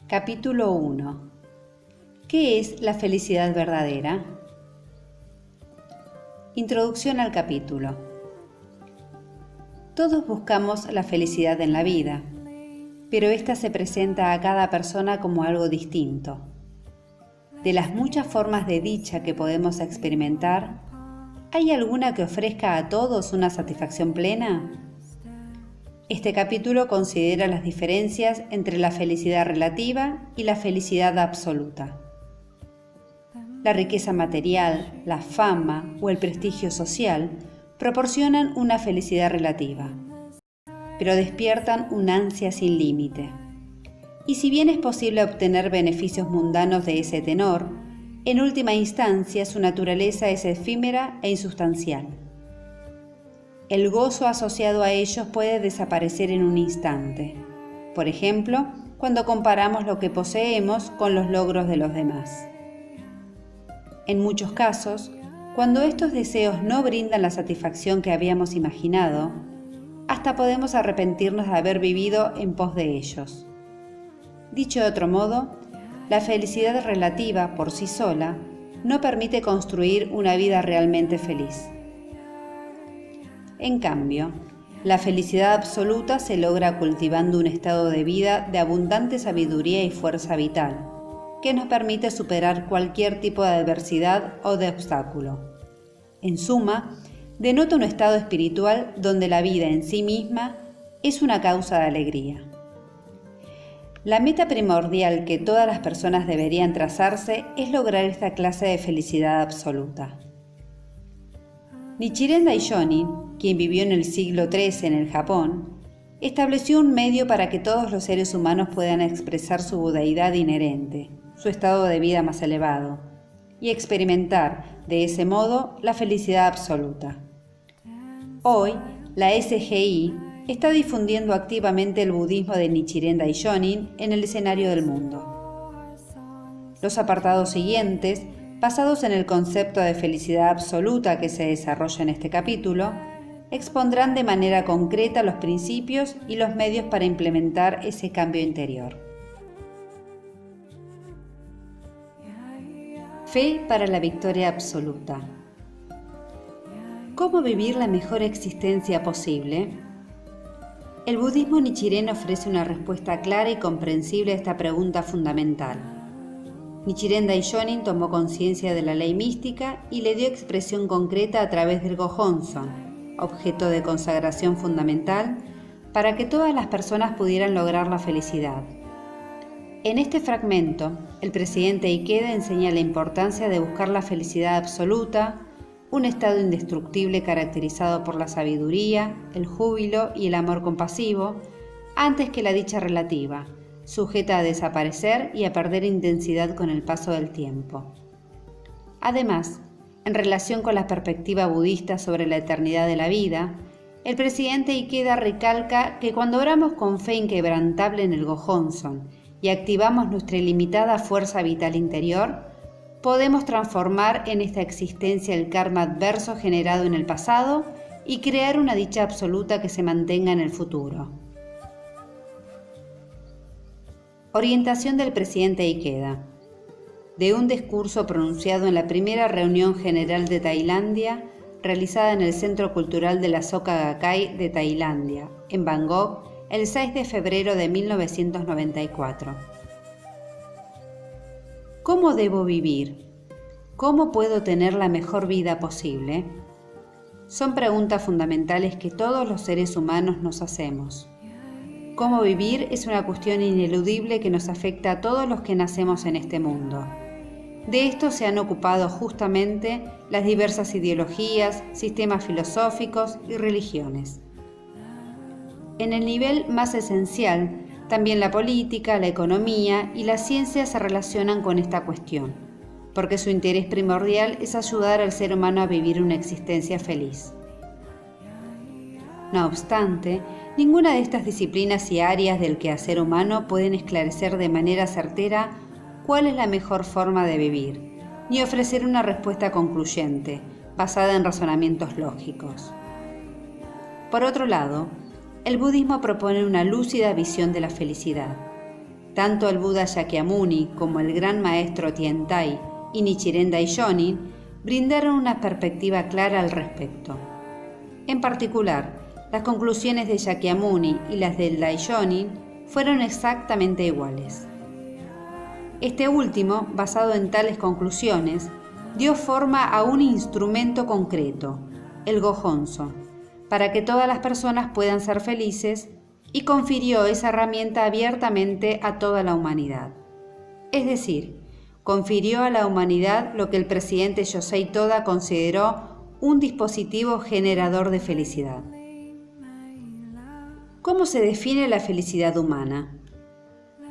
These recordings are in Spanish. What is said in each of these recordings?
Capítulo 1. ¿Qué es la felicidad verdadera? Introducción al capítulo. Todos buscamos la felicidad en la vida, pero ésta se presenta a cada persona como algo distinto. De las muchas formas de dicha que podemos experimentar, ¿hay alguna que ofrezca a todos una satisfacción plena? Este capítulo considera las diferencias entre la felicidad relativa y la felicidad absoluta. La riqueza material, la fama o el prestigio social proporcionan una felicidad relativa, pero despiertan una ansia sin límite. Y si bien es posible obtener beneficios mundanos de ese tenor, en última instancia su naturaleza es efímera e insustancial. El gozo asociado a ellos puede desaparecer en un instante, por ejemplo, cuando comparamos lo que poseemos con los logros de los demás. En muchos casos, cuando estos deseos no brindan la satisfacción que habíamos imaginado, hasta podemos arrepentirnos de haber vivido en pos de ellos. Dicho de otro modo, la felicidad relativa por sí sola no permite construir una vida realmente feliz. En cambio, la felicidad absoluta se logra cultivando un estado de vida de abundante sabiduría y fuerza vital, que nos permite superar cualquier tipo de adversidad o de obstáculo. En suma, denota un estado espiritual donde la vida en sí misma es una causa de alegría. La meta primordial que todas las personas deberían trazarse es lograr esta clase de felicidad absoluta. Nichiren Daishonin, quien vivió en el siglo XIII en el Japón, estableció un medio para que todos los seres humanos puedan expresar su budeidad inherente, su estado de vida más elevado, y experimentar, de ese modo, la felicidad absoluta. Hoy, la SGI está difundiendo activamente el budismo de Nichiren Daishonin en el escenario del mundo. Los apartados siguientes, basados en el concepto de felicidad absoluta que se desarrolla en este capítulo, expondrán de manera concreta los principios y los medios para implementar ese cambio interior. Fe para la victoria absoluta. ¿Cómo vivir la mejor existencia posible? El budismo nichiren ofrece una respuesta clara y comprensible a esta pregunta fundamental. Nichiren Daishonin tomó conciencia de la ley mística y le dio expresión concreta a través del Gohonzon, objeto de consagración fundamental, para que todas las personas pudieran lograr la felicidad. En este fragmento, el presidente Ikeda enseña la importancia de buscar la felicidad absoluta, un estado indestructible caracterizado por la sabiduría, el júbilo y el amor compasivo, antes que la dicha relativa, sujeta a desaparecer y a perder intensidad con el paso del tiempo. Además, en relación con la perspectiva budista sobre la eternidad de la vida, el presidente Ikeda recalca que cuando oramos con fe inquebrantable en el Gohonzon y activamos nuestra ilimitada fuerza vital interior, podemos transformar en esta existencia el karma adverso generado en el pasado y crear una dicha absoluta que se mantenga en el futuro. Orientación del presidente Ikeda. De un discurso pronunciado en la primera reunión general de Tailandia, realizada en el Centro Cultural de la Soka Gakkai de Tailandia, en Bangkok, el 6 de febrero de 1994. ¿Cómo debo vivir? ¿Cómo puedo tener la mejor vida posible? Son preguntas fundamentales que todos los seres humanos nos hacemos. Cómo vivir es una cuestión ineludible que nos afecta a todos los que nacemos en este mundo. De esto se han ocupado justamente las diversas ideologías, sistemas filosóficos y religiones. En el nivel más esencial, también la política, la economía y la ciencia se relacionan con esta cuestión. porque su interés primordial es ayudar al ser humano a vivir una existencia feliz. No obstante, ninguna de estas disciplinas y áreas del quehacer humano pueden esclarecer de manera certera cuál es la mejor forma de vivir, ni ofrecer una respuesta concluyente, basada en razonamientos lógicos. Por otro lado, el budismo propone una lúcida visión de la felicidad. Tanto el Buda Shakyamuni como el gran maestro Tiantai y Nichiren Daishonin brindaron una perspectiva clara al respecto. En particular, las conclusiones de Shakyamuni y las del Daishonin fueron exactamente iguales. Este último, basado en tales conclusiones, dio forma a un instrumento concreto, el Gohonzon, para que todas las personas puedan ser felices, y confirió esa herramienta abiertamente a toda la humanidad. Es decir, confirió a la humanidad lo que el presidente Yosei Toda consideró un dispositivo generador de felicidad. ¿Cómo se define la felicidad humana?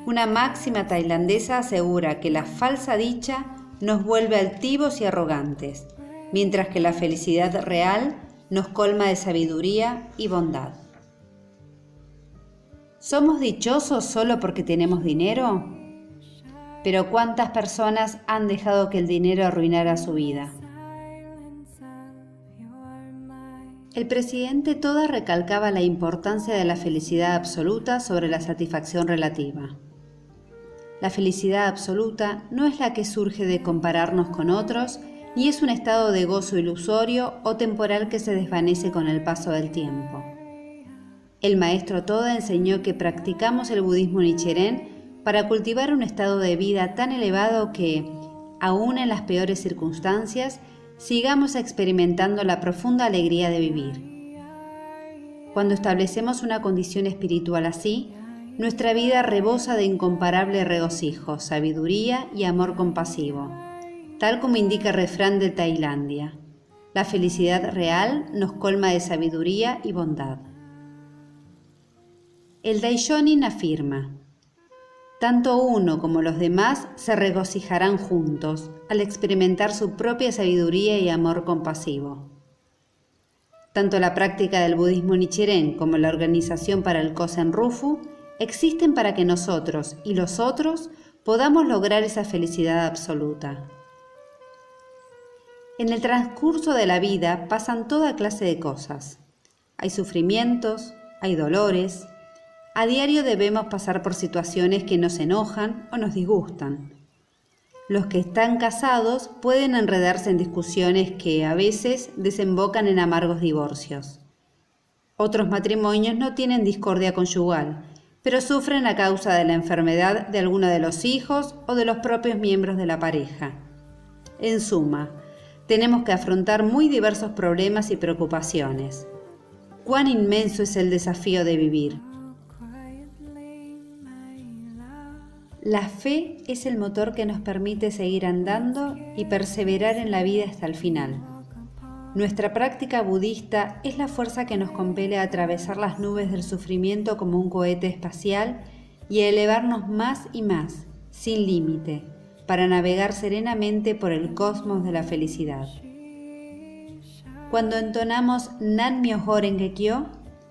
Una máxima tailandesa asegura que la falsa dicha nos vuelve altivos y arrogantes, mientras que la felicidad real nos colma de sabiduría y bondad. ¿Somos dichosos solo porque tenemos dinero? Pero ¿cuántas personas han dejado que el dinero arruinara su vida? El presidente Toda recalcaba la importancia de la felicidad absoluta sobre la satisfacción relativa. La felicidad absoluta no es la que surge de compararnos con otros, ni es un estado de gozo ilusorio o temporal que se desvanece con el paso del tiempo. El maestro Toda enseñó que practicamos el budismo Nichiren para cultivar un estado de vida tan elevado que, aun en las peores circunstancias, sigamos experimentando la profunda alegría de vivir. Cuando establecemos una condición espiritual así, nuestra vida rebosa de incomparable regocijo, sabiduría y amor compasivo, tal como indica el refrán de Tailandia. La felicidad real nos colma de sabiduría y bondad. El Daishonin afirma: tanto uno como los demás se regocijarán juntos al experimentar su propia sabiduría y amor compasivo. Tanto la práctica del budismo Nichiren como la organización para el Kosen Rufu existen para que nosotros y los otros podamos lograr esa felicidad absoluta. En el transcurso de la vida pasan toda clase de cosas. Hay sufrimientos, hay dolores. A diario debemos pasar por situaciones que nos enojan o nos disgustan. Los que están casados pueden enredarse en discusiones que a veces desembocan en amargos divorcios. Otros matrimonios no tienen discordia conyugal, pero sufren a causa de la enfermedad de alguno de los hijos o de los propios miembros de la pareja. En suma, tenemos que afrontar muy diversos problemas y preocupaciones. ¿Cuán inmenso es el desafío de vivir? La fe es el motor que nos permite seguir andando y perseverar en la vida hasta el final. Nuestra práctica budista es la fuerza que nos compele a atravesar las nubes del sufrimiento como un cohete espacial y a elevarnos más y más, sin límite, para navegar serenamente por el cosmos de la felicidad. Cuando entonamos Nan-myoho Renge-kyo,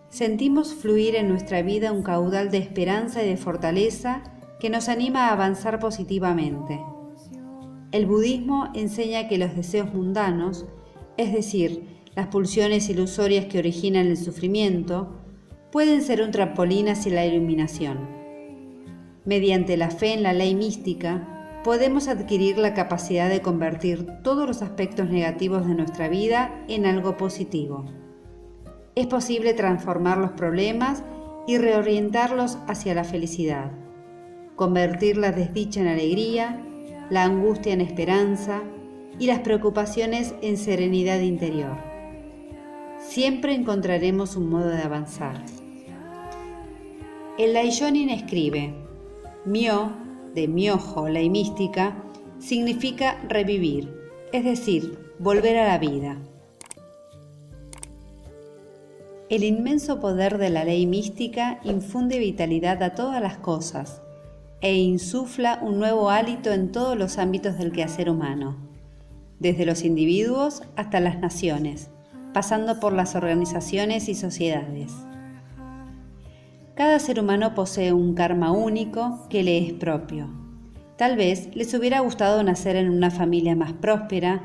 sentimos fluir en nuestra vida un caudal de esperanza y de fortaleza que nos anima a avanzar positivamente. El budismo enseña que los deseos mundanos, es decir, las pulsiones ilusorias que originan el sufrimiento, pueden ser un trampolín hacia la iluminación. Mediante la fe en la ley mística, podemos adquirir la capacidad de convertir todos los aspectos negativos de nuestra vida en algo positivo. Es posible transformar los problemas y reorientarlos hacia la felicidad, convertir la desdicha en alegría, la angustia en esperanza y las preocupaciones en serenidad interior. Siempre encontraremos un modo de avanzar. El Daishonin escribe: Myo, de myoho, ley mística, significa revivir, es decir, volver a la vida. El inmenso poder de la ley mística infunde vitalidad a todas las cosas, e insufla un nuevo hálito en todos los ámbitos del quehacer humano, desde los individuos hasta las naciones, pasando por las organizaciones y sociedades. Cada ser humano posee un karma único que le es propio. Tal vez les hubiera gustado nacer en una familia más próspera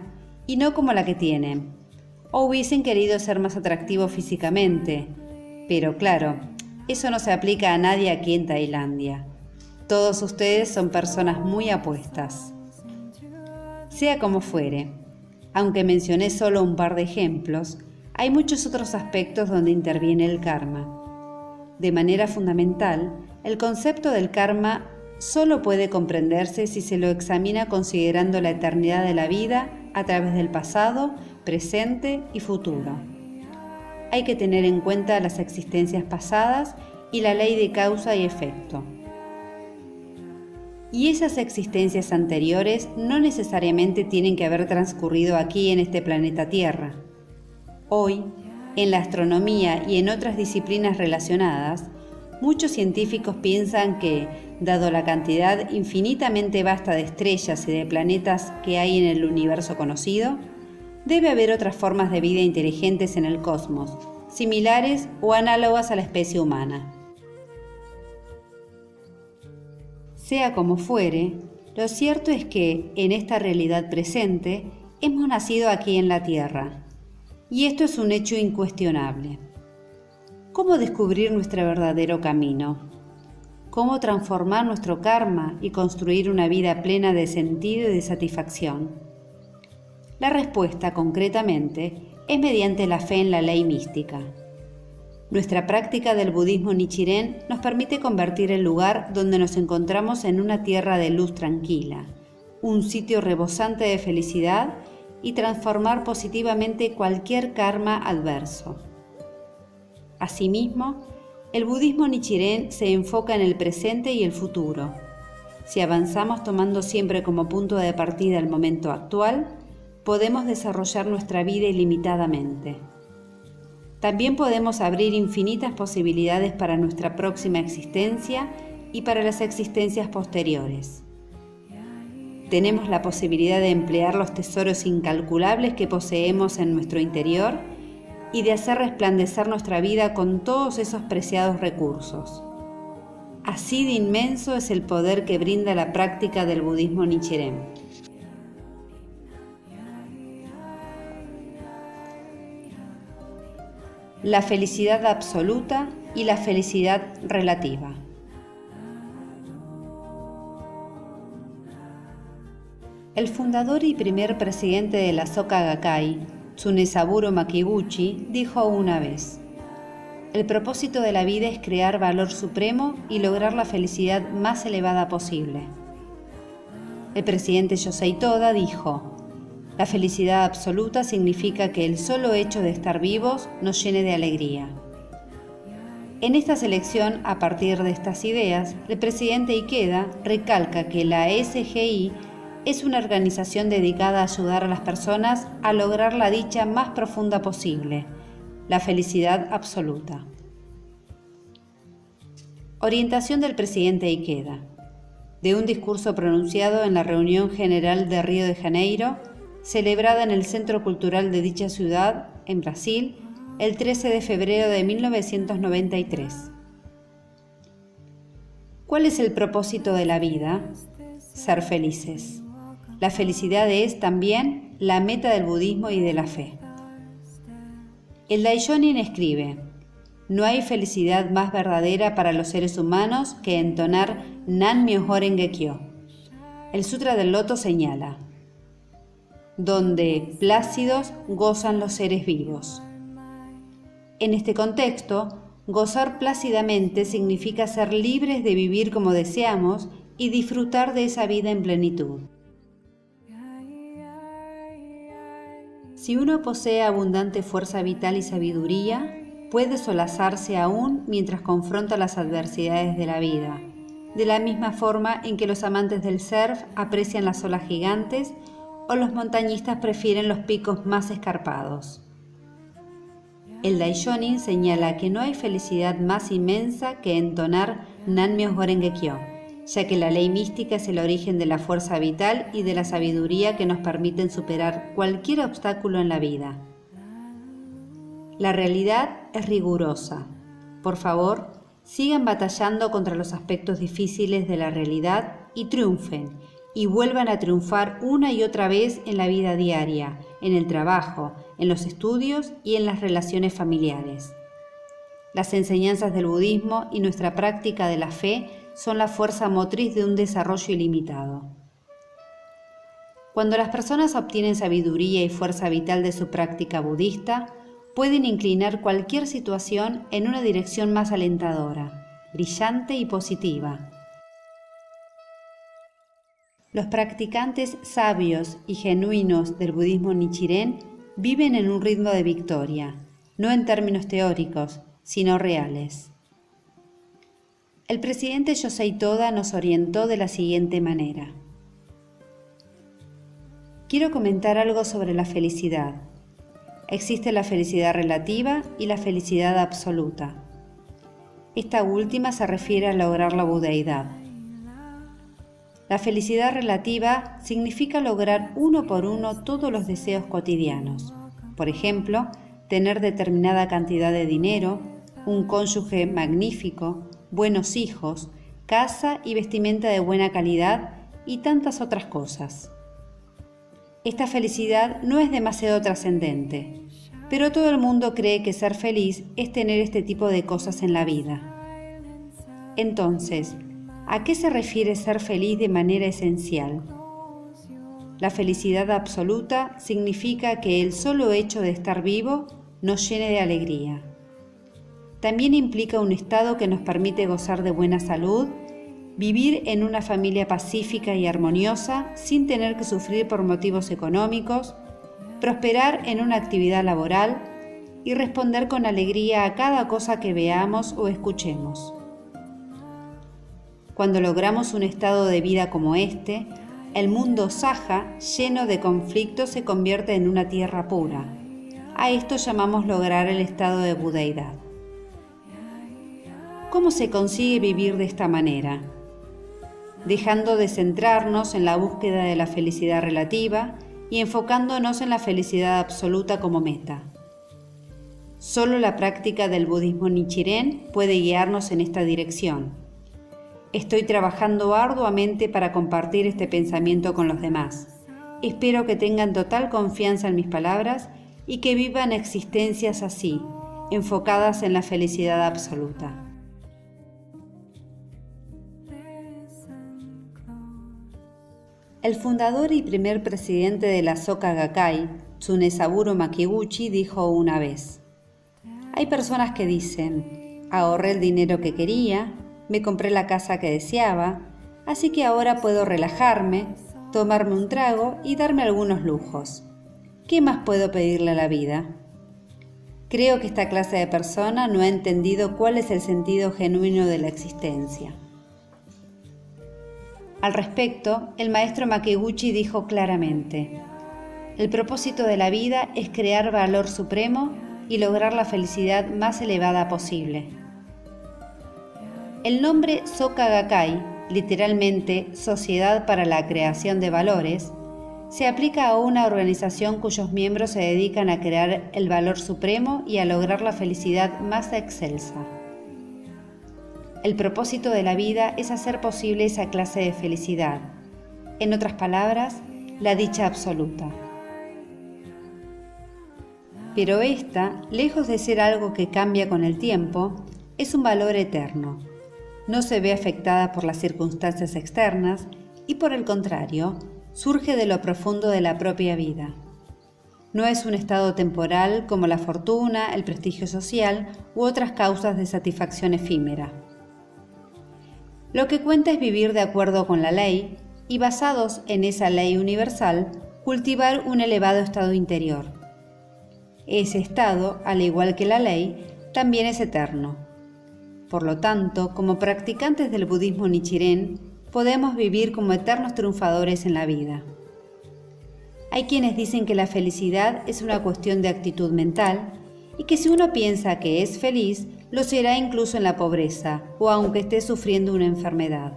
y no como la que tienen, o hubiesen querido ser más atractivos físicamente, pero claro, eso no se aplica a nadie aquí en Tailandia. Todos ustedes son personas muy apuestas. Sea como fuere, aunque mencioné solo un par de ejemplos, hay muchos otros aspectos donde interviene el karma. De manera fundamental, el concepto del karma solo puede comprenderse si se lo examina considerando la eternidad de la vida a través del pasado, presente y futuro. Hay que tener en cuenta las existencias pasadas y la ley de causa y efecto. Y esas existencias anteriores no necesariamente tienen que haber transcurrido aquí en este planeta Tierra. Hoy, en la astronomía y en otras disciplinas relacionadas, muchos científicos piensan que, dado la cantidad infinitamente vasta de estrellas y de planetas que hay en el universo conocido, debe haber otras formas de vida inteligentes en el cosmos, similares o análogas a la especie humana. Sea como fuere, lo cierto es que, en esta realidad presente, hemos nacido aquí en la Tierra. Y esto es un hecho incuestionable. ¿Cómo descubrir nuestro verdadero camino? ¿Cómo transformar nuestro karma y construir una vida plena de sentido y de satisfacción? La respuesta, concretamente, es mediante la fe en la ley mística. Nuestra práctica del budismo Nichiren nos permite convertir el lugar donde nos encontramos en una tierra de luz tranquila, un sitio rebosante de felicidad y transformar positivamente cualquier karma adverso. Asimismo, el budismo Nichiren se enfoca en el presente y el futuro. Si avanzamos tomando siempre como punto de partida el momento actual, podemos desarrollar nuestra vida ilimitadamente. También podemos abrir infinitas posibilidades para nuestra próxima existencia y para las existencias posteriores. Tenemos la posibilidad de emplear los tesoros incalculables que poseemos en nuestro interior y de hacer resplandecer nuestra vida con todos esos preciados recursos. Así de inmenso es el poder que brinda la práctica del budismo Nichiren. La felicidad absoluta y la felicidad relativa. El fundador y primer presidente de la Soka Gakkai, Tsunesaburo Makiguchi, dijo una vez: "El propósito de la vida es crear valor supremo y lograr la felicidad más elevada posible". El presidente Yosei Toda dijo: "La felicidad absoluta significa que el solo hecho de estar vivos nos llene de alegría". En esta selección, a partir de estas ideas, el presidente Ikeda recalca que la SGI es una organización dedicada a ayudar a las personas a lograr la dicha más profunda posible, la felicidad absoluta. Orientación del presidente Ikeda. De un discurso pronunciado en la reunión general de Río de Janeiro, celebrada en el Centro Cultural de dicha ciudad, en Brasil, el 13 de febrero de 1993. ¿Cuál es el propósito de la vida? Ser felices. La felicidad es también la meta del budismo y de la fe. El Daishonin escribe: "No hay felicidad más verdadera para los seres humanos que entonar Nan-myoho Renge-kyo". El Sutra del Loto señala: "donde plácidos gozan los seres vivos". En este contexto, gozar plácidamente significa ser libres de vivir como deseamos y disfrutar de esa vida en plenitud. Si uno posee abundante fuerza vital y sabiduría, puede solazarse aún mientras confronta las adversidades de la vida, de la misma forma en que los amantes del surf aprecian las olas gigantes o los montañistas prefieren los picos más escarpados. El Daishonin señala que no hay felicidad más inmensa que entonar Nan-myoho Renge-kyo, ya que la ley mística es el origen de la fuerza vital y de la sabiduría que nos permiten superar cualquier obstáculo en la vida. La realidad es rigurosa. Por favor, sigan batallando contra los aspectos difíciles de la realidad y triunfen, y vuelvan a triunfar una y otra vez en la vida diaria, en el trabajo, en los estudios y en las relaciones familiares. Las enseñanzas del budismo y nuestra práctica de la fe son la fuerza motriz de un desarrollo ilimitado. Cuando las personas obtienen sabiduría y fuerza vital de su práctica budista, pueden inclinar cualquier situación en una dirección más alentadora, brillante y positiva. Los practicantes sabios y genuinos del budismo Nichiren viven en un ritmo de victoria, no en términos teóricos, sino reales. El presidente Yosei Toda nos orientó de la siguiente manera. Quiero comentar algo sobre la felicidad. Existe la felicidad relativa y la felicidad absoluta. Esta última se refiere a lograr la budeidad. La felicidad relativa significa lograr uno por uno todos los deseos cotidianos. Por ejemplo, tener determinada cantidad de dinero, un cónyuge magnífico, buenos hijos, casa y vestimenta de buena calidad y tantas otras cosas. Esta felicidad no es demasiado trascendente, pero todo el mundo cree que ser feliz es tener este tipo de cosas en la vida. Entonces, ¿a qué se refiere ser feliz de manera esencial? La felicidad absoluta significa que el solo hecho de estar vivo nos llene de alegría. También implica un estado que nos permite gozar de buena salud, vivir en una familia pacífica y armoniosa sin tener que sufrir por motivos económicos, prosperar en una actividad laboral y responder con alegría a cada cosa que veamos o escuchemos. Cuando logramos un estado de vida como este, el mundo saja, lleno de conflictos, se convierte en una tierra pura. A esto llamamos lograr el estado de budeidad. ¿Cómo se consigue vivir de esta manera? Dejando de centrarnos en la búsqueda de la felicidad relativa y enfocándonos en la felicidad absoluta como meta. Solo la práctica del budismo Nichiren puede guiarnos en esta dirección. Estoy trabajando arduamente para compartir este pensamiento con los demás. Espero que tengan total confianza en mis palabras y que vivan existencias así, enfocadas en la felicidad absoluta. El fundador y primer presidente de la Soka Gakkai, Tsunesaburo Makiguchi, dijo una vez: hay personas que dicen, ahorré el dinero que quería, me compré la casa que deseaba, así que ahora puedo relajarme, tomarme un trago y darme algunos lujos. ¿Qué más puedo pedirle a la vida? Creo que esta clase de persona no ha entendido cuál es el sentido genuino de la existencia. Al respecto, el maestro Makiguchi dijo claramente: el propósito de la vida es crear valor supremo y lograr la felicidad más elevada posible. El nombre Soka Gakkai, literalmente Sociedad para la Creación de Valores, se aplica a una organización cuyos miembros se dedican a crear el valor supremo y a lograr la felicidad más excelsa. El propósito de la vida es hacer posible esa clase de felicidad, en otras palabras, la dicha absoluta. Pero esta, lejos de ser algo que cambia con el tiempo, es un valor eterno. No se ve afectada por las circunstancias externas y, por el contrario, surge de lo profundo de la propia vida. No es un estado temporal como la fortuna, el prestigio social u otras causas de satisfacción efímera. Lo que cuenta es vivir de acuerdo con la ley y, basados en esa ley universal, cultivar un elevado estado interior. Ese estado, al igual que la ley, también es eterno. Por lo tanto, como practicantes del budismo Nichiren, podemos vivir como eternos triunfadores en la vida. Hay quienes dicen que la felicidad es una cuestión de actitud mental y que si uno piensa que es feliz, lo será incluso en la pobreza o aunque esté sufriendo una enfermedad.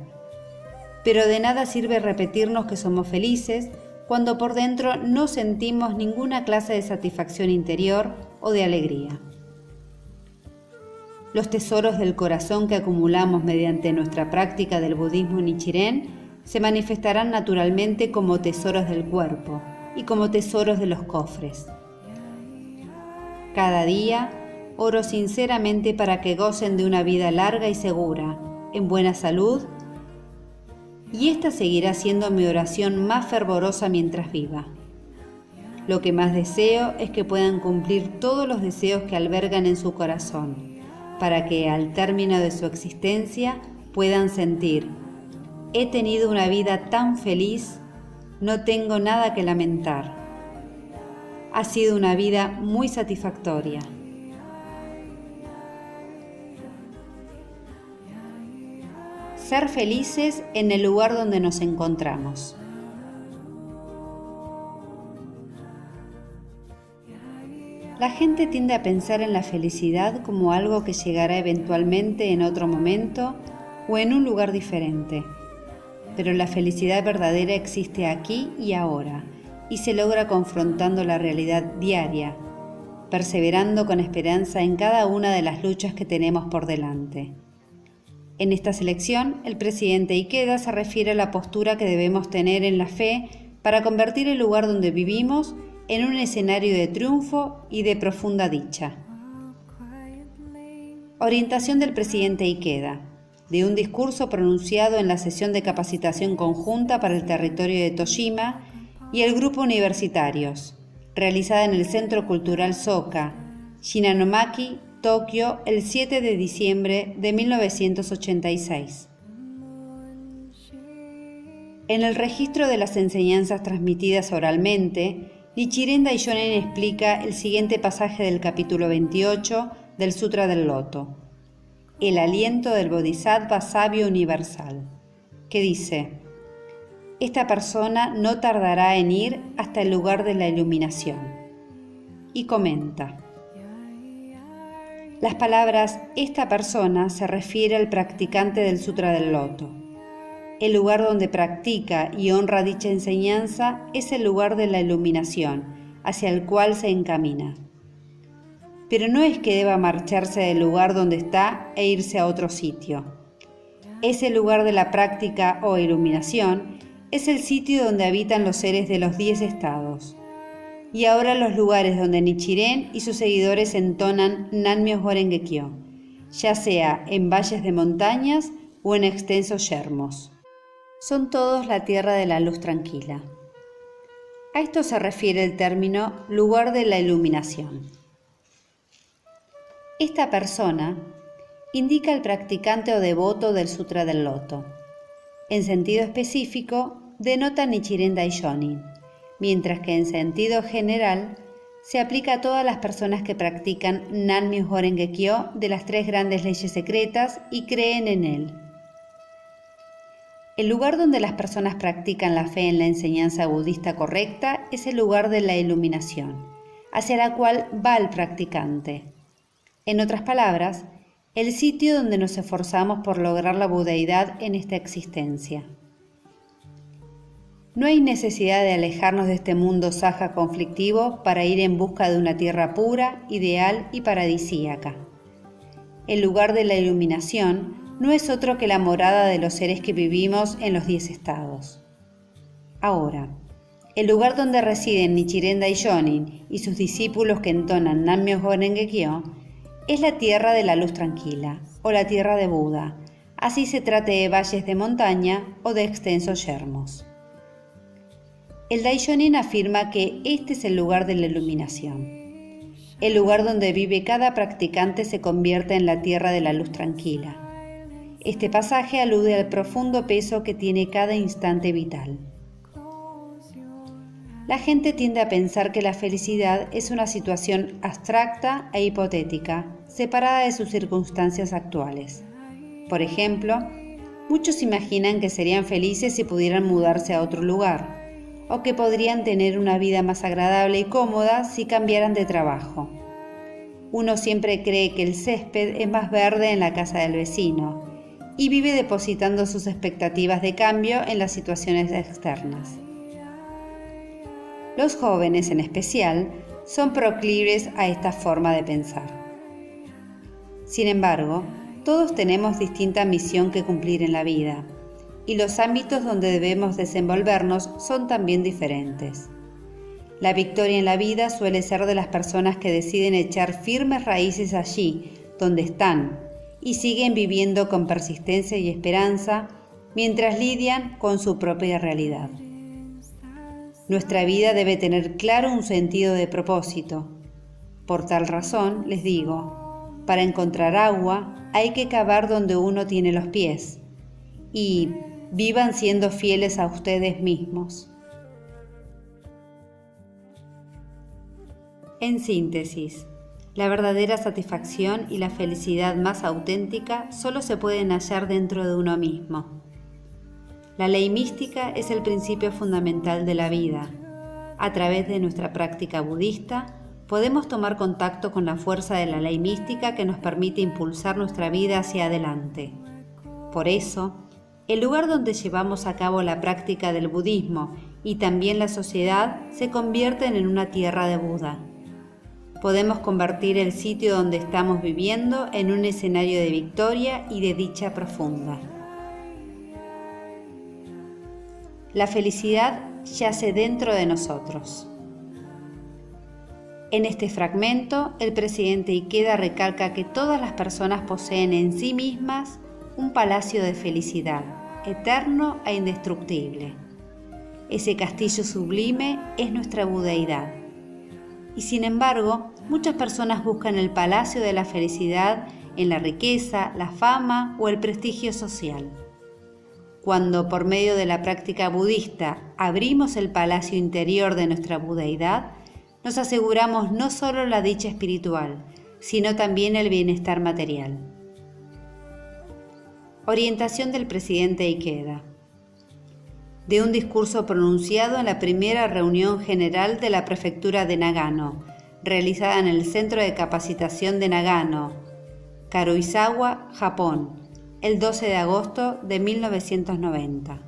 pero de nada sirve repetirnos que somos felices cuando por dentro no sentimos ninguna clase de satisfacción interior o de alegría. Los tesoros del corazón que acumulamos mediante nuestra práctica del budismo Nichiren se manifestarán naturalmente como tesoros del cuerpo y como tesoros de los cofres. Cada día oro sinceramente para que gocen de una vida larga y segura, en buena salud, y esta seguirá siendo mi oración más fervorosa mientras viva. Lo que más deseo es que puedan cumplir todos los deseos que albergan en su corazón, para que al término de su existencia puedan sentir: he tenido una vida tan feliz, no tengo nada que lamentar. Ha sido una vida muy satisfactoria. Ser felices en el lugar donde nos encontramos. La gente tiende a pensar en la felicidad como algo que llegará eventualmente en otro momento o en un lugar diferente. Pero la felicidad verdadera existe aquí y ahora, y se logra confrontando la realidad diaria, perseverando con esperanza en cada una de las luchas que tenemos por delante. En esta selección, el presidente Ikeda se refiere a la postura que debemos tener en la fe para convertir el lugar donde vivimos en un escenario de triunfo y de profunda dicha. Orientación del presidente Ikeda, de un discurso pronunciado en la sesión de capacitación conjunta para el territorio de Toshima y el grupo universitarios, realizada en el Centro Cultural Soka, Shinano-maki, Tokio, el 7 de diciembre de 1986. En el registro de las enseñanzas transmitidas oralmente, Nichiren Daishonin explica el siguiente pasaje del capítulo 28 del Sutra del Loto, el aliento del Bodhisattva sabio universal, que dice: esta persona no tardará en ir hasta el lugar de la iluminación. Y comenta: las palabras esta persona se refiere al practicante del Sutra del Loto. El lugar donde practica y honra dicha enseñanza es el lugar de la iluminación, hacia el cual se encamina. Pero no es que deba marcharse del lugar donde está e irse a otro sitio. Ese lugar de la práctica o iluminación es el sitio donde habitan los seres de los 10 estados. Y ahora los lugares donde Nichiren y sus seguidores entonan Nanmyoho Renge Kyo, ya sea en valles de montañas o en extensos yermos. Son todos la tierra de la luz tranquila. A esto se refiere el término lugar de la iluminación. Esta persona indica al practicante o devoto del Sutra del Loto. En sentido específico, denota Nichiren Daishonin, mientras que en sentido general se aplica a todas las personas que practican Nanmyoho Renge Kyo de las 3 grandes leyes secretas y creen en él. El lugar donde las personas practican la fe en la enseñanza budista correcta es el lugar de la iluminación, hacia la cual va el practicante. En otras palabras, el sitio donde nos esforzamos por lograr la budeidad en esta existencia. No hay necesidad de alejarnos de este mundo saja conflictivo para ir en busca de una tierra pura, ideal y paradisíaca. El lugar de la iluminación no es otro que la morada de los seres que vivimos en los 10 estados. Ahora, el lugar donde residen Nichiren Daishonin y sus discípulos que entonan Nanmyoho Renge Kyo es la tierra de la luz tranquila, o la tierra de Buda, así se trate de valles de montaña o de extensos yermos. El Daishonin afirma que este es el lugar de la iluminación. El lugar donde vive cada practicante se convierte en la tierra de la luz tranquila. Este pasaje alude al profundo peso que tiene cada instante vital. La gente tiende a pensar que la felicidad es una situación abstracta e hipotética, separada de sus circunstancias actuales. Por ejemplo, muchos imaginan que serían felices si pudieran mudarse a otro lugar, o que podrían tener una vida más agradable y cómoda si cambiaran de trabajo. Uno siempre cree que el césped es más verde en la casa del vecino, y vive depositando sus expectativas de cambio en las situaciones externas. Los jóvenes, en especial, son proclives a esta forma de pensar. Sin embargo, todos tenemos distinta misión que cumplir en la vida, y los ámbitos donde debemos desenvolvernos son también diferentes. La victoria en la vida suele ser de las personas que deciden echar firmes raíces allí donde están y siguen viviendo con persistencia y esperanza mientras lidian con su propia realidad. Nuestra vida debe tener claro un sentido de propósito. Por tal razón, les digo, para encontrar agua hay que cavar donde uno tiene los pies y vivan siendo fieles a ustedes mismos. En síntesis, la verdadera satisfacción y la felicidad más auténtica solo se pueden hallar dentro de uno mismo. La ley mística es el principio fundamental de la vida. A través de nuestra práctica budista, podemos tomar contacto con la fuerza de la ley mística que nos permite impulsar nuestra vida hacia adelante. Por eso, el lugar donde llevamos a cabo la práctica del budismo y también la sociedad se convierten en una tierra de Buda. Podemos convertir el sitio donde estamos viviendo en un escenario de victoria y de dicha profunda. La felicidad yace dentro de nosotros. En este fragmento, el presidente Ikeda recalca que todas las personas poseen en sí mismas un palacio de felicidad, eterno e indestructible. Ese castillo sublime es nuestra budeidad. Y sin embargo, muchas personas buscan el palacio de la felicidad en la riqueza, la fama o el prestigio social. Cuando por medio de la práctica budista abrimos el palacio interior de nuestra budeidad, nos aseguramos no solo la dicha espiritual, sino también el bienestar material. Orientación del presidente Ikeda. De un discurso pronunciado en la primera reunión general de la prefectura de Nagano, realizada en el Centro de Capacitación de Nagano, Karuizawa, Japón, el 12 de agosto de 1990.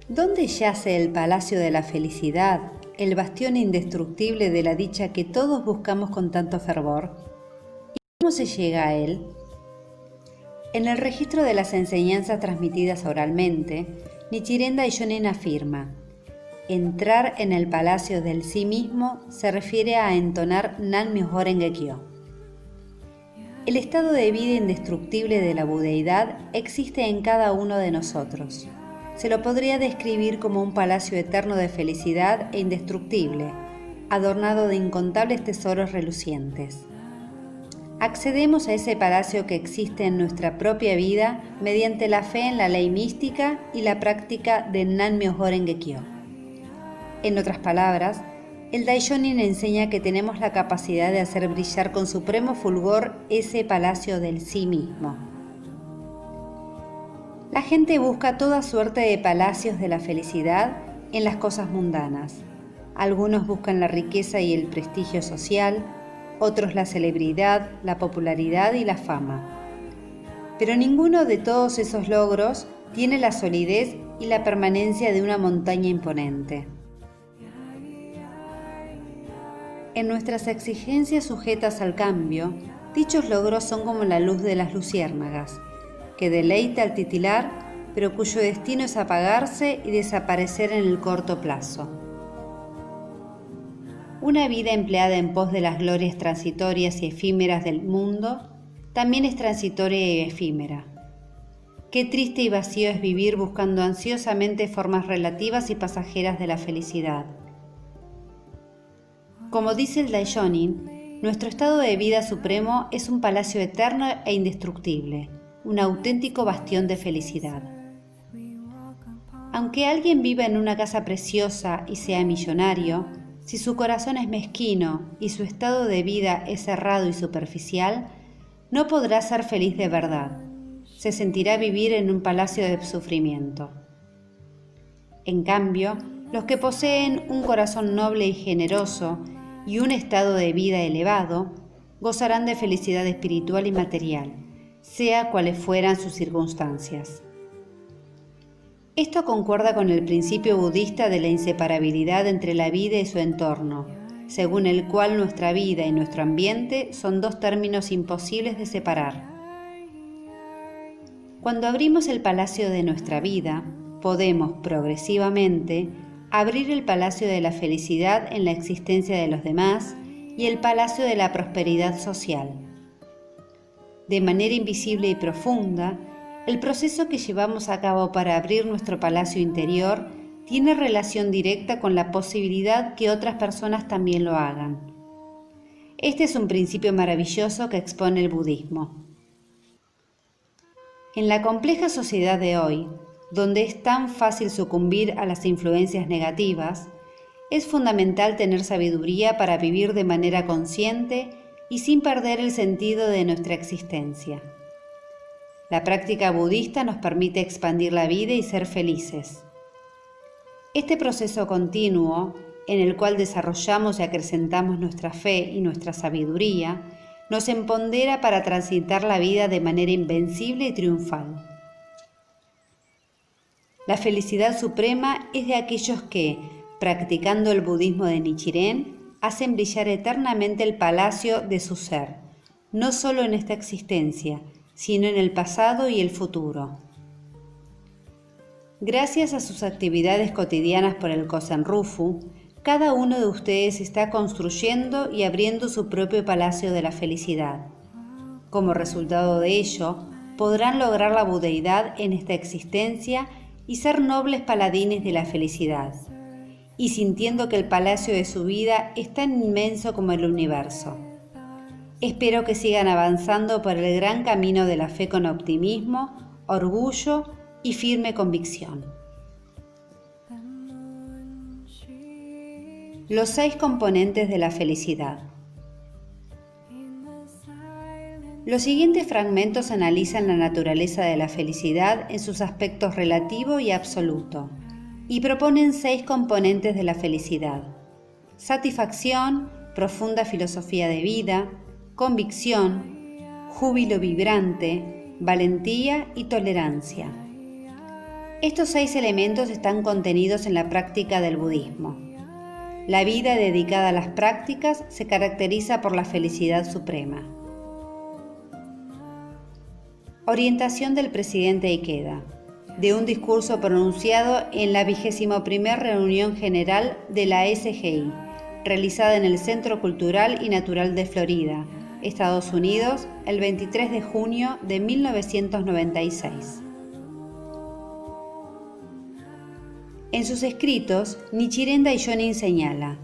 ¿Dónde yace el palacio de la felicidad, el bastión indestructible de la dicha que todos buscamos con tanto fervor? ¿Y cómo se llega a él? En el registro de las enseñanzas transmitidas oralmente, Nichiren Daishonin afirma: entrar en el palacio del sí mismo se refiere a entonar Nan-myoho Renge-kyo. El estado de vida indestructible de la budeidad existe en cada uno de nosotros. Se lo podría describir como un palacio eterno de felicidad e indestructible, adornado de incontables tesoros relucientes. Accedemos a ese palacio que existe en nuestra propia vida mediante la fe en la ley mística y la práctica de Nan-myoho Renge-kyo. En otras palabras, el Daishonin enseña que tenemos la capacidad de hacer brillar con supremo fulgor ese palacio del sí mismo. La gente busca toda suerte de palacios de la felicidad en las cosas mundanas. Algunos buscan la riqueza y el prestigio social, otros la celebridad, la popularidad y la fama. Pero ninguno de todos esos logros tiene la solidez y la permanencia de una montaña imponente. En nuestras exigencias sujetas al cambio, dichos logros son como la luz de las luciérnagas, que deleita al titilar, pero cuyo destino es apagarse y desaparecer en el corto plazo. Una vida empleada en pos de las glorias transitorias y efímeras del mundo también es transitoria y efímera. Qué triste y vacío es vivir buscando ansiosamente formas relativas y pasajeras de la felicidad. Como dice el Daishonin, nuestro estado de vida supremo es un palacio eterno e indestructible, un auténtico bastión de felicidad. Aunque alguien viva en una casa preciosa y sea millonario, si su corazón es mezquino y su estado de vida es cerrado y superficial, no podrá ser feliz de verdad. Se sentirá vivir en un palacio de sufrimiento. En cambio, los que poseen un corazón noble y generoso y un estado de vida elevado, gozarán de felicidad espiritual y material, sea cuales fueran sus circunstancias. Esto concuerda con el principio budista de la inseparabilidad entre la vida y su entorno, según el cual nuestra vida y nuestro ambiente son dos términos imposibles de separar. Cuando abrimos el palacio de nuestra vida, podemos progresivamente abrir el palacio de la felicidad en la existencia de los demás y el palacio de la prosperidad social. De manera invisible y profunda, el proceso que llevamos a cabo para abrir nuestro palacio interior tiene relación directa con la posibilidad que otras personas también lo hagan. Este es un principio maravilloso que expone el budismo. En la compleja sociedad de hoy, donde es tan fácil sucumbir a las influencias negativas, es fundamental tener sabiduría para vivir de manera consciente y sin perder el sentido de nuestra existencia. La práctica budista nos permite expandir la vida y ser felices. Este proceso continuo, en el cual desarrollamos y acrecentamos nuestra fe y nuestra sabiduría, nos empodera para transitar la vida de manera invencible y triunfal. La felicidad suprema es de aquellos que, practicando el budismo de Nichiren, hacen brillar eternamente el palacio de su ser, no solo en esta existencia, sino en el pasado y el futuro. Gracias a sus actividades cotidianas por el Kosen Rufu, cada uno de ustedes está construyendo y abriendo su propio palacio de la felicidad. Como resultado de ello, podrán lograr la budeidad en esta existencia y ser nobles paladines de la felicidad, y sintiendo que el palacio de su vida es tan inmenso como el universo. Espero que sigan avanzando por el gran camino de la fe con optimismo, orgullo y firme convicción. Los 6 componentes de la felicidad. Los siguientes fragmentos analizan la naturaleza de la felicidad en sus aspectos relativo y absoluto, y proponen 6 componentes de la felicidad: satisfacción, profunda filosofía de vida, convicción, júbilo vibrante, valentía y tolerancia. Estos 6 elementos están contenidos en la práctica del budismo. La vida dedicada a las prácticas se caracteriza por la felicidad suprema. Orientación del presidente Ikeda, de un discurso pronunciado en la 21ª Reunión General de la SGI, realizada en el Centro Cultural y Natural de Florida, Estados Unidos, el 23 de junio de 1996. En sus escritos, Nichiren Daishonin señala: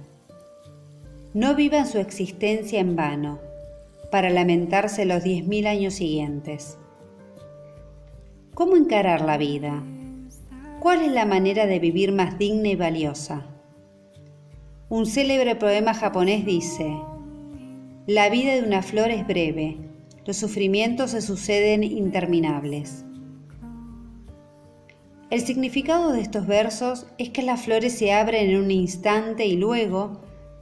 no vivan su existencia en vano, para lamentarse los 10.000 años siguientes. ¿Cómo encarar la vida? ¿Cuál es la manera de vivir más digna y valiosa? Un célebre poema japonés dice: la vida de una flor es breve, los sufrimientos se suceden interminables. El significado de estos versos es que las flores se abren en un instante y luego,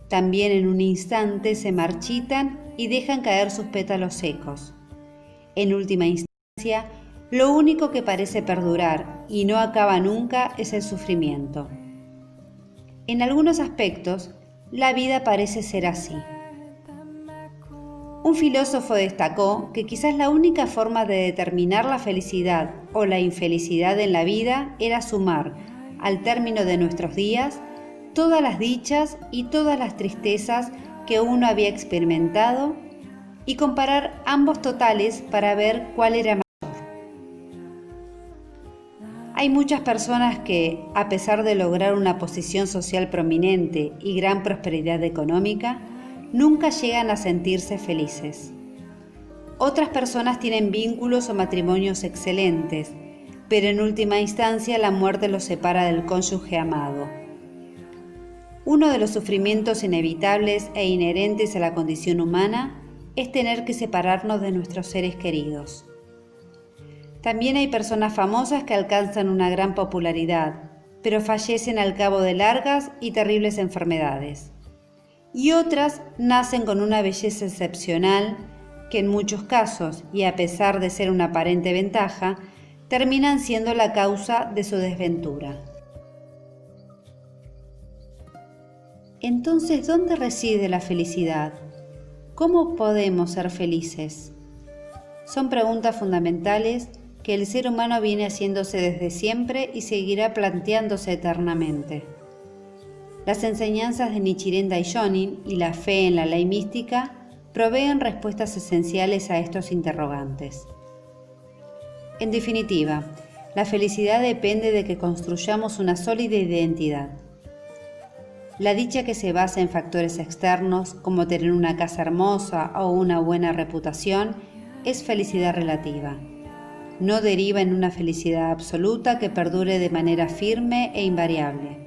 también en un instante, se marchitan y dejan caer sus pétalos secos. En última instancia, lo único que parece perdurar y no acaba nunca es el sufrimiento. En algunos aspectos, la vida parece ser así. Un filósofo destacó que quizás la única forma de determinar la felicidad o la infelicidad en la vida era sumar, al término de nuestros días, todas las dichas y todas las tristezas que uno había experimentado y comparar ambos totales para ver cuál era mayor. Hay muchas personas que, a pesar de lograr una posición social prominente y gran prosperidad económica, nunca llegan a sentirse felices. Otras personas tienen vínculos o matrimonios excelentes, pero en última instancia la muerte los separa del cónyuge amado. Uno de los sufrimientos inevitables e inherentes a la condición humana es tener que separarnos de nuestros seres queridos. También hay personas famosas que alcanzan una gran popularidad, pero fallecen al cabo de largas y terribles enfermedades. y otras nacen con una belleza excepcional que en muchos casos, y a pesar de ser una aparente ventaja, terminan siendo la causa de su desventura. Entonces, ¿dónde reside la felicidad? ¿Cómo podemos ser felices? Son preguntas fundamentales que el ser humano viene haciéndose desde siempre y seguirá planteándose eternamente. Las enseñanzas de Nichiren Daishonin y la fe en la ley mística proveen respuestas esenciales a estos interrogantes. En definitiva, la felicidad depende de que construyamos una sólida identidad. La dicha que se basa en factores externos, como tener una casa hermosa o una buena reputación, es felicidad relativa. No deriva en una felicidad absoluta que perdure de manera firme e invariable.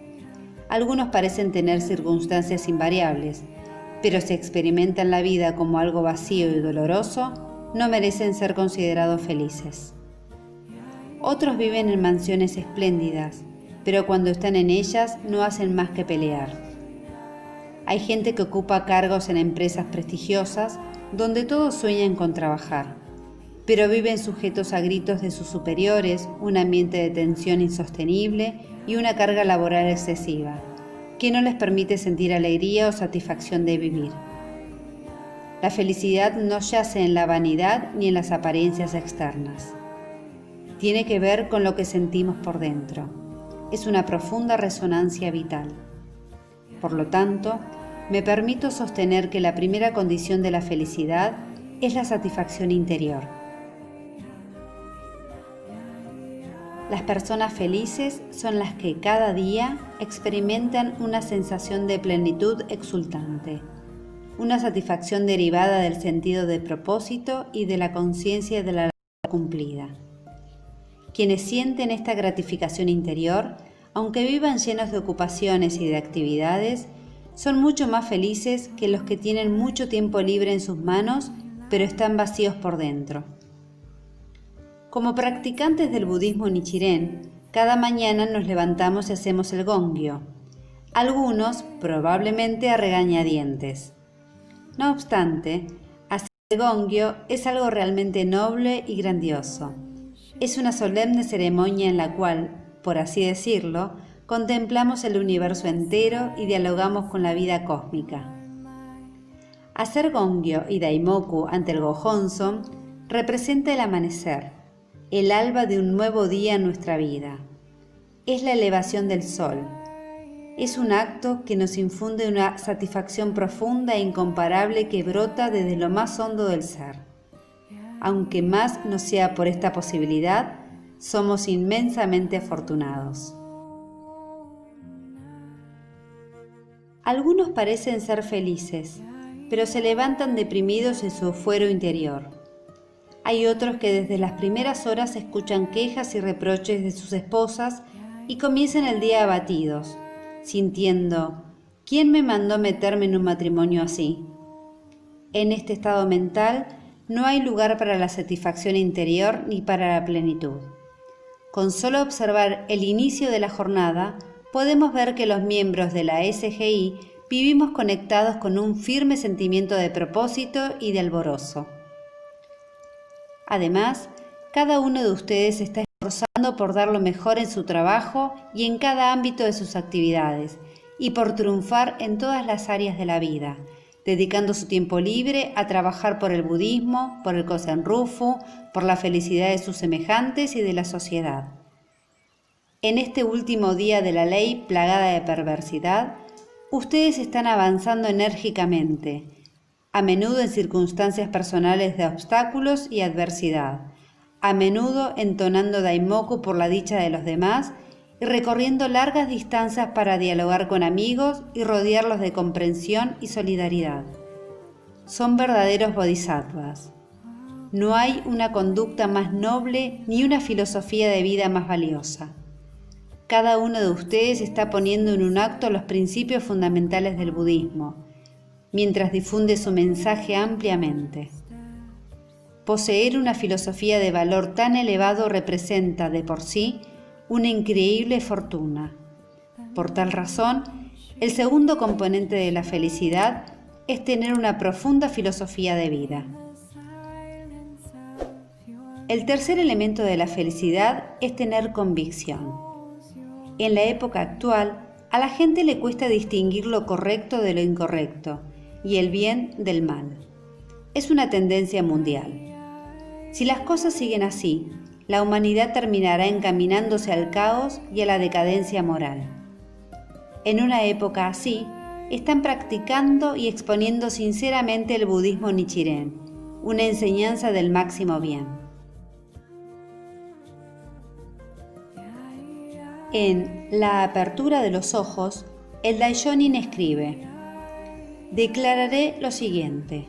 Algunos parecen tener circunstancias invariables, pero si experimentan la vida como algo vacío y doloroso, no merecen ser considerados felices. Otros viven en mansiones espléndidas, pero cuando están en ellas no hacen más que pelear. Hay gente que ocupa cargos en empresas prestigiosas donde todos sueñan con trabajar, pero viven sujetos a gritos de sus superiores, un ambiente de tensión insostenible y una carga laboral excesiva, que no les permite sentir alegría o satisfacción de vivir. La felicidad no yace en la vanidad ni en las apariencias externas. Tiene que ver con lo que sentimos por dentro. Es una profunda resonancia vital. Por lo tanto, me permito sostener que la primera condición de la felicidad es la satisfacción interior. Las personas felices son las que cada día experimentan una sensación de plenitud exultante, una satisfacción derivada del sentido de propósito y de la conciencia de la labor cumplida. Quienes sienten esta gratificación interior, aunque vivan llenos de ocupaciones y de actividades, son mucho más felices que los que tienen mucho tiempo libre en sus manos, pero están vacíos por dentro. Como practicantes del budismo Nichiren, cada mañana nos levantamos y hacemos el gongyo, algunos probablemente a regañadientes. No obstante, hacer el gongyo es algo realmente noble y grandioso. Es una solemne ceremonia en la cual, por así decirlo, contemplamos el universo entero y dialogamos con la vida cósmica. Hacer gongyo y daimoku ante el Gohonzon representa el amanecer, el alba de un nuevo día en nuestra vida. Es la elevación del sol. Es un acto que nos infunde una satisfacción profunda e incomparable que brota desde lo más hondo del ser. Aunque más no sea por esta posibilidad, somos inmensamente afortunados. Algunos parecen ser felices, pero se levantan deprimidos en su fuero interior. Hay otros que desde las primeras horas escuchan quejas y reproches de sus esposas y comienzan el día abatidos, sintiendo, ¿quién me mandó meterme en un matrimonio así? En este estado mental no hay lugar para la satisfacción interior ni para la plenitud. Con solo observar el inicio de la jornada, podemos ver que los miembros de la SGI vivimos conectados con un firme sentimiento de propósito y de alborozo. Además, cada uno de ustedes está esforzando por dar lo mejor en su trabajo y en cada ámbito de sus actividades, y por triunfar en todas las áreas de la vida, dedicando su tiempo libre a trabajar por el budismo, por el Kosen Rufu, por la felicidad de sus semejantes y de la sociedad. En este último día de la ley plagada de perversidad, ustedes están avanzando enérgicamente, a menudo en circunstancias personales de obstáculos y adversidad, a menudo entonando daimoku por la dicha de los demás y recorriendo largas distancias para dialogar con amigos y rodearlos de comprensión y solidaridad. Son verdaderos bodhisattvas. No hay una conducta más noble ni una filosofía de vida más valiosa. Cada uno de ustedes está poniendo en un acto los principios fundamentales del budismo, mientras difunde su mensaje ampliamente. Poseer una filosofía de valor tan elevado representa de por sí una increíble fortuna. Por tal razón, El segundo componente de la felicidad es tener una profunda filosofía de vida. El tercer elemento de la felicidad es tener convicción. En la época actual, a la gente le cuesta distinguir lo correcto de lo incorrecto y el bien del mal. Es una tendencia mundial. Si las cosas siguen así, la humanidad terminará encaminándose al caos y a la decadencia moral. En una época así, están practicando y exponiendo sinceramente el budismo Nichiren, una enseñanza del máximo bien. En La apertura de los ojos, el Daishonin escribe: declararé lo siguiente,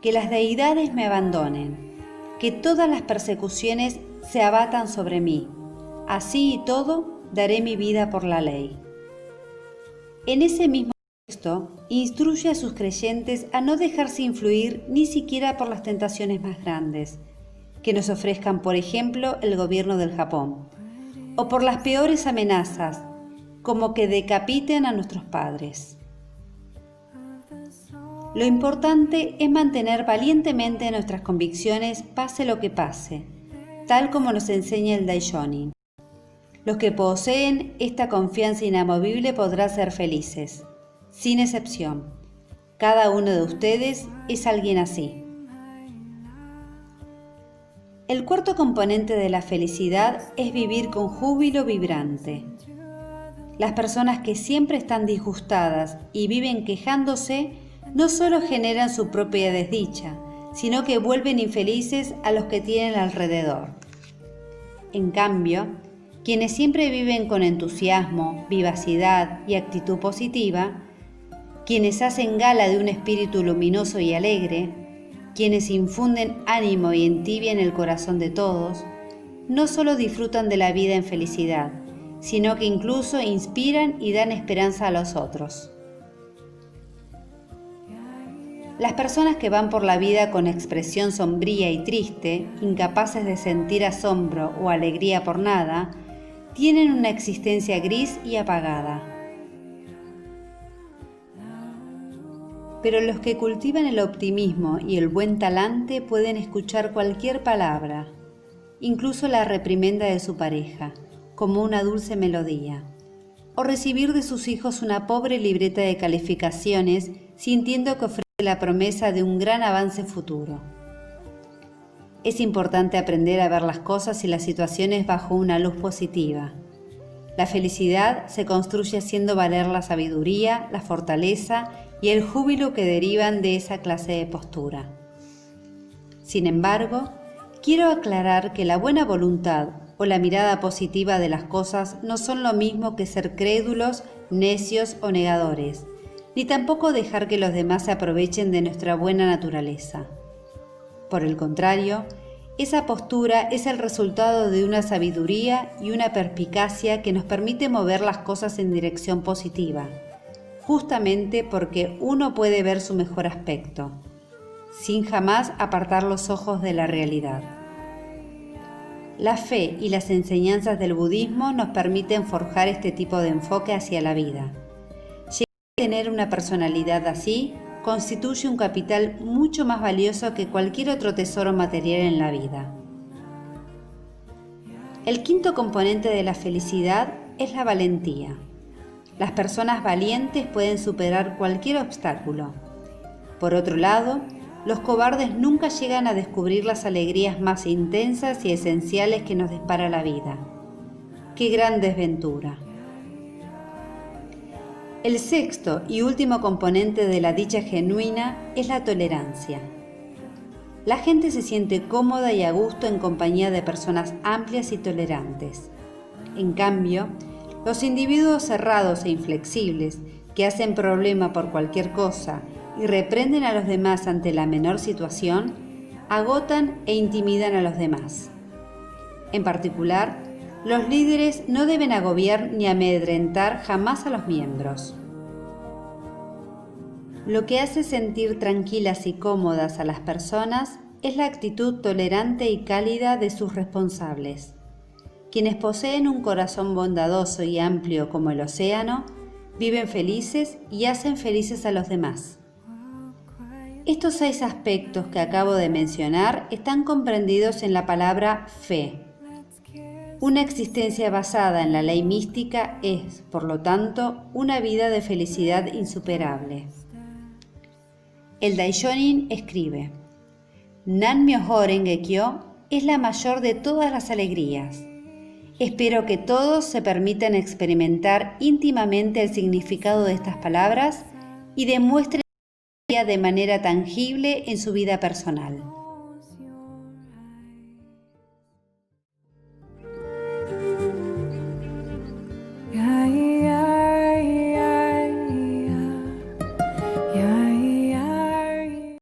que las deidades me abandonen, que todas las persecuciones se abatan sobre mí, así y todo daré mi vida por la ley. En ese mismo texto, instruye a sus creyentes a no dejarse influir ni siquiera por las tentaciones más grandes, que nos ofrezcan, por ejemplo, el gobierno del Japón, o por las peores amenazas, como que decapiten a nuestros padres. Lo importante es mantener valientemente nuestras convicciones pase lo que pase, tal como nos enseña el Daishonin. Los que poseen esta confianza inamovible podrán ser felices, sin excepción. Cada uno de ustedes es alguien así. El cuarto componente de la felicidad es vivir con júbilo vibrante. Las personas que siempre están disgustadas y viven quejándose no solo generan su propia desdicha, sino que vuelven infelices a los que tienen alrededor. En cambio, quienes siempre viven con entusiasmo, vivacidad y actitud positiva, quienes hacen gala de un espíritu luminoso y alegre, quienes infunden ánimo y entibian el corazón de todos, no solo disfrutan de la vida en felicidad, sino que incluso inspiran y dan esperanza a los otros. Las personas que van por la vida con expresión sombría y triste, incapaces de sentir asombro o alegría por nada, tienen una existencia gris y apagada. Pero los que cultivan el optimismo y el buen talante pueden escuchar cualquier palabra, incluso la reprimenda de su pareja, como una dulce melodía, o recibir de sus hijos una pobre libreta de calificaciones, sintiendo que ofrece la promesa de un gran avance futuro. Es importante aprender a ver las cosas y las situaciones bajo una luz positiva. La felicidad se construye haciendo valer la sabiduría, la fortaleza y el júbilo que derivan de esa clase de postura. Sin embargo, quiero aclarar que la buena voluntad o la mirada positiva de las cosas no son lo mismo que ser crédulos, necios o negadores, ni tampoco dejar que los demás se aprovechen de nuestra buena naturaleza. Por el contrario, esa postura es el resultado de una sabiduría y una perspicacia que nos permite mover las cosas en dirección positiva, justamente porque uno puede ver su mejor aspecto, sin jamás apartar los ojos de la realidad. La fe y las enseñanzas del budismo nos permiten forjar este tipo de enfoque hacia la vida. Tener una personalidad así constituye un capital mucho más valioso que cualquier otro tesoro material en la vida. El quinto componente de la felicidad es la valentía. Las personas valientes pueden superar cualquier obstáculo. Por otro lado, los cobardes nunca llegan a descubrir las alegrías más intensas y esenciales que nos dispara la vida. ¡Qué gran desventura! El sexto y último componente de la dicha genuina es la tolerancia. La gente se siente cómoda y a gusto en compañía de personas amplias y tolerantes. En cambio, los individuos cerrados e inflexibles, que hacen problema por cualquier cosa y reprenden a los demás ante la menor situación, agotan e intimidan a los demás. En particular, los líderes no deben agobiar ni amedrentar jamás a los miembros. Lo que hace sentir tranquilas y cómodas a las personas es la actitud tolerante y cálida de sus responsables. Quienes poseen un corazón bondadoso y amplio como el océano, viven felices y hacen felices a los demás. Estos 6 aspectos que acabo de mencionar están comprendidos en la palabra fe. Una existencia basada en la ley mística es, por lo tanto, una vida de felicidad insuperable. El Daishonin escribe: Nan-myoho Renge-kyo es la mayor de todas las alegrías. Espero que todos se permitan experimentar íntimamente el significado de estas palabras y demuestren de manera tangible en su vida personal.